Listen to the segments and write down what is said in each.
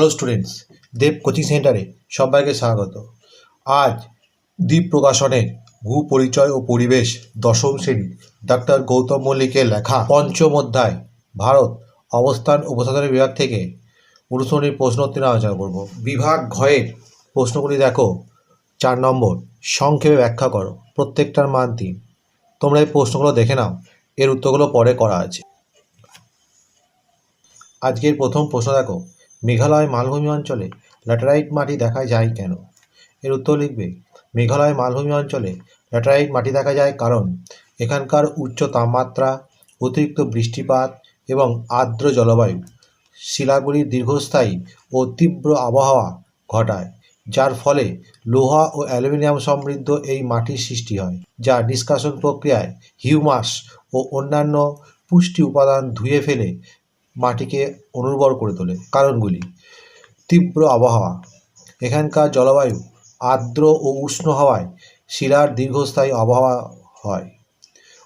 Hello students, দেব coaching সেন্টারে সবাইকে স্বাগত। আজ দ্বীপ প্রকাশনের ভূ পরিচয় ও পরিবেশ দশম শ্রেণী ডক্টর গৌতম মল্লিকের লেখা পঞ্চম অধ্যায় ভারত অবস্থান উপসাগরের বিভাগ থেকে অনুসরণীর প্রশ্নোত্তর আলোচনা করব। বিভাগ ঘয়ের প্রশ্নগুলি দেখো। 4 নম্বর, সংক্ষেপে ব্যাখ্যা করো। প্রত্যেকটার মান 3। তোমরা এই প্রশ্নগুলো দেখে নাও, এর উত্তরগুলো পরে করা আছে। আজকের প্রথম প্রশ্ন দেখো, মেঘালয় মালভূমি অঞ্চলে ল্যাটেরাইট মাটি দেখা যায় কেন? এর উত্তর লিখবে, মেঘালয় মালভূমি অঞ্চলে ল্যাটেরাইট মাটি দেখা যায় কারণ এখানকার উচ্চ তাপমাত্রা, অতিরিক্ত বৃষ্টিপাত এবং আর্দ্র জলবায়ু শিলাগুলির দীর্ঘস্থায়ী ও তীব্র আবহাওয়া ঘটায়, যার ফলে লোহা ও অ্যালুমিনিয়াম সমৃদ্ধ এই মাটির সৃষ্টি হয়, যা নিষ্কাশন প্রক্রিয়ায় হিউমাস ও অন্যান্য পুষ্টি উপাদান ধুয়ে ফেলে মাটিকে অনুর্বর করে তোলে। কারণগুলি: তীব্র আবহাওয়া, এখানকার জলবায়ু আর্দ্র ও উষ্ণ হওয়ায় শিলার দীর্ঘস্থায়ী আবহাওয়া হয়।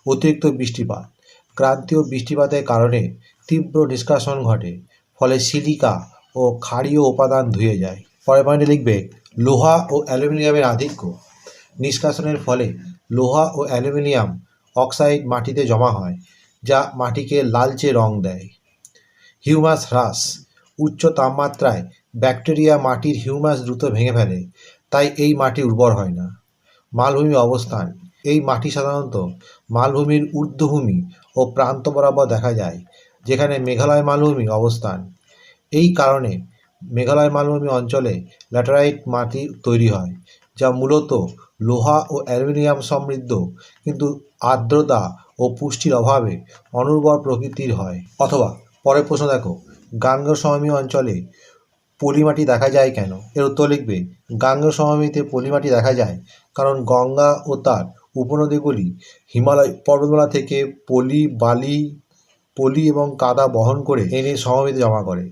অতিরিক্ত বৃষ্টিপাত, ক্রান্তীয় বৃষ্টিপাতের কারণে তীব্র নিষ্কাশন ঘটে, ফলে সিলিকা ও ক্ষারীয় উপাদান ধুয়ে যায়। পরের পয়েন্টে লিখবে, লোহা ও অ্যালুমিনিয়ামের আধিক্য, নিষ্কাশনের ফলে লোহা ও অ্যালুমিনিয়াম অক্সাইড মাটিতে জমা হয়, যা মাটিকে লালচে রং দেয়। হিউমাস হ্রাস, উচ্চ তাপমাত্রায় ব্যাকটেরিয়া মাটির হিউমাস দ্রুত ভেঙে ফেলে, তাই এই মাটি উর্বর হয় না। মালভূমি অবস্থান, এই মাটি সাধারণত মালভূমির ঊর্ধ্বভূমি ও প্রান্ত বরাবর দেখা যায়, যেখানে মেঘালয় মালভূমি অবস্থান। এই কারণে মেঘালয় মালভূমি অঞ্চলে ল্যাটেরাইট মাটি তৈরি হয়, যা মূলত লোহা ও অ্যালুমিনিয়াম সমৃদ্ধ কিন্তু আর্দ্রতা ও পুষ্টির অভাবে অনুর্বর প্রকৃতির হয়। অথবা পরের প্রশ্ন দেখো, গাঙ্গেয় সমভূমি অঞ্চলে পলিমাটি দেখা যায় কেন? এর উত্তর লিখবে, গাঙ্গেয় সমভূমিতে পলিমাটি দেখা যায় কারণ গঙ্গা ও তার উপনদীগুলি হিমালয় পর্বতমালা থেকে পলি এবং কাদা বহন করে এনে সমভূমিতে জমা করে।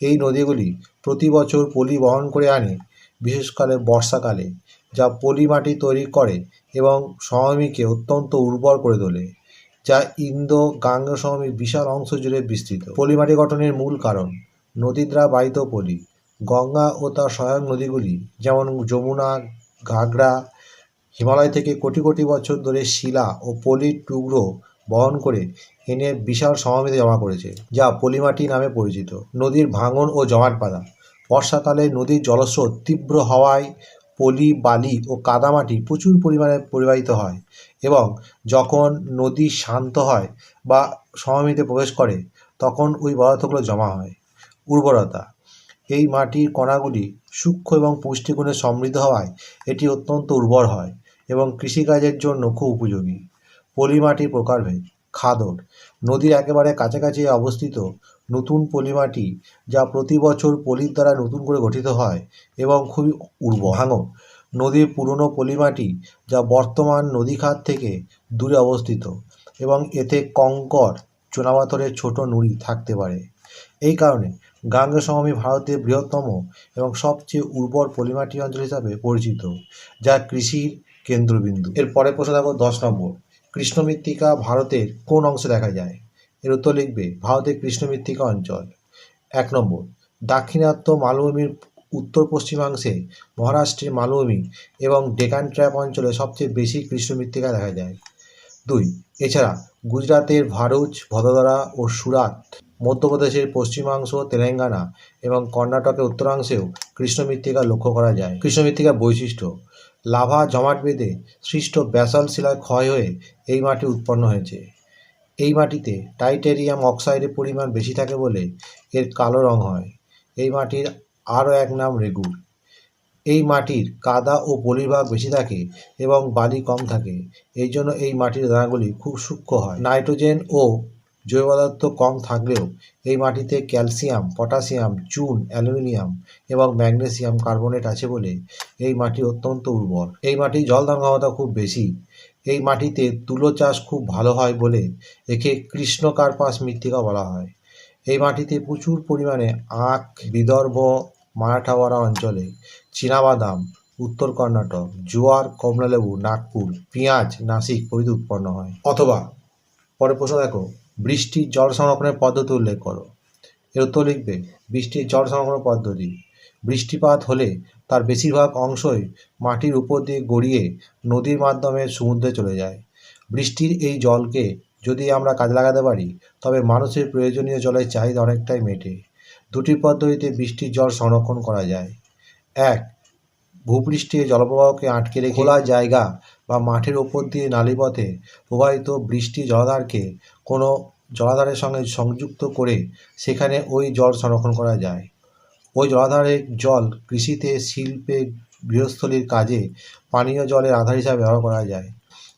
এই নদীগুলি প্রতি বছর পলি বহন করে আনে, বিশেষকালে বর্ষাকালে, যা পলি মাটি তৈরি করে এবং সমভূমিকে অত্যন্ত উর্বর করে তোলে, যা ইন্দো গাঙ্গেয় সমভূমির বিশাল অংশ জুড়ে বিস্তৃত। পলিমাটি গঠনের মূল কারণ নদীর দ্বারা বাহিত পলি। গঙ্গা ও তার সহায়ক নদীগুলি যেমন যমুনা, ঘাগড়া হিমালয় থেকে কোটি কোটি বছর ধরে শিলা ও পলির টুকরো বহন করে এনে বিশাল সমভূমিতে জমা করেছে, যা পলিমাটি নামে পরিচিত। নদীর ভাঙন ও জমাট বাঁধা, বর্ষাকালে নদীর জলস্রোত তীব্র হওয়ায় পলি, বালি ও কাদামাটি প্রচুর পরিমাণে পরিবাহিত হয় এবং যখন নদী শান্ত হয় বা সমভূমিতে প্রবেশ করে তখন ওই পদার্থগুলো জমা হয়। উর্বরতা, এই মাটির কণাগুলি সূক্ষ্ম এবং পুষ্টিগুণে সমৃদ্ধ হওয়ায় এটি অত্যন্ত উর্বর হয় এবং কৃষিকাজের জন্য খুব উপযোগী। পলিমাটির প্রকারভেদ, খাদর, নদীর একেবারে কাছাকাছি অবস্থিত নতুন পলিমাটি, যা প্রতি বছর পলির দ্বারা নতুন করে গঠিত হয় এবং খুবই উর্বর। ভাঙন, নদীর পুরনো পলিমাটি যা বর্তমান নদীখাত থেকে দূরে অবস্থিত এবং এতে কঙ্কর, চুনাপাথরের ছোট নুড়ি থাকতে পারে। এই কারণে গাঙ্গেয় সমভূমি ভারতের বৃহত্তম এবং সবচেয়ে উর্বর পলিমাটি অঞ্চল হিসাবে পরিচিত, যা কৃষির কেন্দ্রবিন্দু। এর পরে প্রশ্ন দেখো 10 নম্বর, কৃষ্ণ মৃত্তিকা ভারতের কোন অংশে দেখা যায়? এর উত্তর লিখবে, ভারতের কৃষ্ণ মৃত্তিকা অঞ্চল। 1 নম্বর, দাক্ষিণাত্য মালভূমির উত্তর পশ্চিমাংশে মহারাষ্ট্রের মালভূমি এবং ডেকান ট্র্যাপ অঞ্চলে সবচেয়ে বেশি কৃষ্ণ মৃত্তিকা দেখা যায়। 2, এছাড়া গুজরাতের ভারুচ, ভদোদরা ও সুরাত, মধ্যপ্রদেশের পশ্চিমাংশ, তেলেঙ্গানা এবং কর্ণাটকের উত্তরাংশেও কৃষ্ণ মৃত্তিকা লক্ষ্য করা যায়। কৃষ্ণ মৃত্তিকার বৈশিষ্ট্য, লাভা জমাট বেঁধে সৃষ্ট ব্যাসল্ট শিলায় ক্ষয় হয়ে এই মাটি উৎপন্ন হয়েছে। এই মাটিতে টাইটেরিয়াম অক্সাইডের পরিমাণ বেশি থাকে বলে এর কালো রং হয়। এই মাটির আরও এক নাম রেগুর। এই মাটির কাদা ও পলির ভাগ বেশি থাকে এবং বালি কম থাকে, এই জন্য এই মাটির দানাগুলি খুব সূক্ষ্ম হয়। নাইট্রোজেন ও জৈব পদার্থ কম থাকলেও এই মাটিতে ক্যালসিয়াম, পটাশিয়াম, চুন, অ্যালুমিনিয়াম এবং ম্যাগনেসিয়াম কার্বনেট আছে বলে এই মাটি অত্যন্ত উর্বর। এই মাটির জল ধারণ ক্ষমতা খুব বেশি। এই মাটিতে তুলো চাষ খুব ভালো হয় বলে একে কৃষ্ণকার্পাস মৃত্তিকা বলা হয়। এই মাটিতে প্রচুর পরিমাণে আখ, বিদর্ভ, মারাঠাওয়াড়া অঞ্চলে চীনাবাদাম, উত্তর কর্ণাটক, জোয়ার, কমলালেবু, নাগপুর, পেঁয়াজ, নাসিক প্রভৃতি উৎপন্ন হয়। অথবা পরের প্রশ্ন দেখো, বৃষ্টির জল সংরক্ষণের পদ্ধতি উল্লেখ করো। এর উত্তর লিখবে বৃষ্টির জল সংরক্ষণ পদ্ধতি। বৃষ্টিপাত হলে তার বেশিরভাগ অংশই মাটির উপর দিয়ে গড়িয়ে নদীর মাধ্যমে সমুদ্রে চলে যায়। বৃষ্টির এই জলকে যদি আমরা কাজে লাগাতে পারি তবে মানুষের প্রয়োজনীয় জলের চাহিদা অনেকটাই মেটে। দুটি পদ্ধতিতে বৃষ্টির জল সংরক্ষণ করা যায়। এক, ভূপৃষ্ঠে জলপ্রবাহকে আটকে রেখে খোলা জায়গা বা মাঠের ওপর দিয়ে নালীপথে প্রবাহিত বৃষ্টির জলাধারকে কোনো জলাধারের সঙ্গে সংযুক্ত করে সেখানে ওই জল সংরক্ষণ করা যায়। ওই জলাধারের জল কৃষিতে, শিল্পে, গৃহস্থলীর কাজে পানীয় জলের আধার হিসাবে ব্যবহার করা যায়।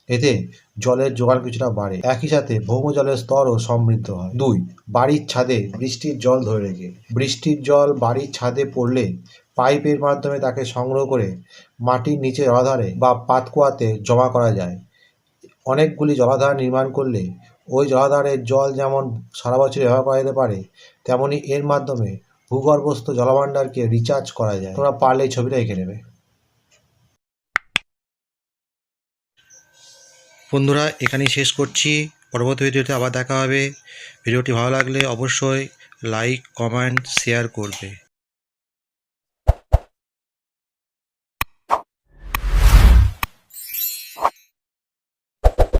এতে জলের যোগান কিছুটা বাড়ে, একই সাথে ভৌমজলের স্তরও সমৃদ্ধ হয়। 2, বাড়ির ছাদে বৃষ্টির জল ধরে রেখে। বৃষ্টির জল বাড়ির ছাদে পড়লে পাইপের মাধ্যমে তাকে সংগ্রহ করে মাটির নিচে জলাধারে বা পাতকুয়াতে জমা করা যায়। অনেকগুলি জলাধার নির্মাণ করলে ওই জলাধারের জল যেমন সারা বছর ব্যবহার করা যেতে পারে, তেমনি এর মাধ্যমে ভূগর্ভস্থ জলভাণ্ডারকে রিচার্জ করা যায়। তোমরা পারলে এই ছবিটা এঁকে নেবে। বন্ধুরা, এখানেই শেষ করছি। পরবর্তী ভিডিওতে আবার দেখা হবে। ভিডিওটি ভালো লাগলে অবশ্যই লাইক, কমেন্ট, শেয়ার করবে।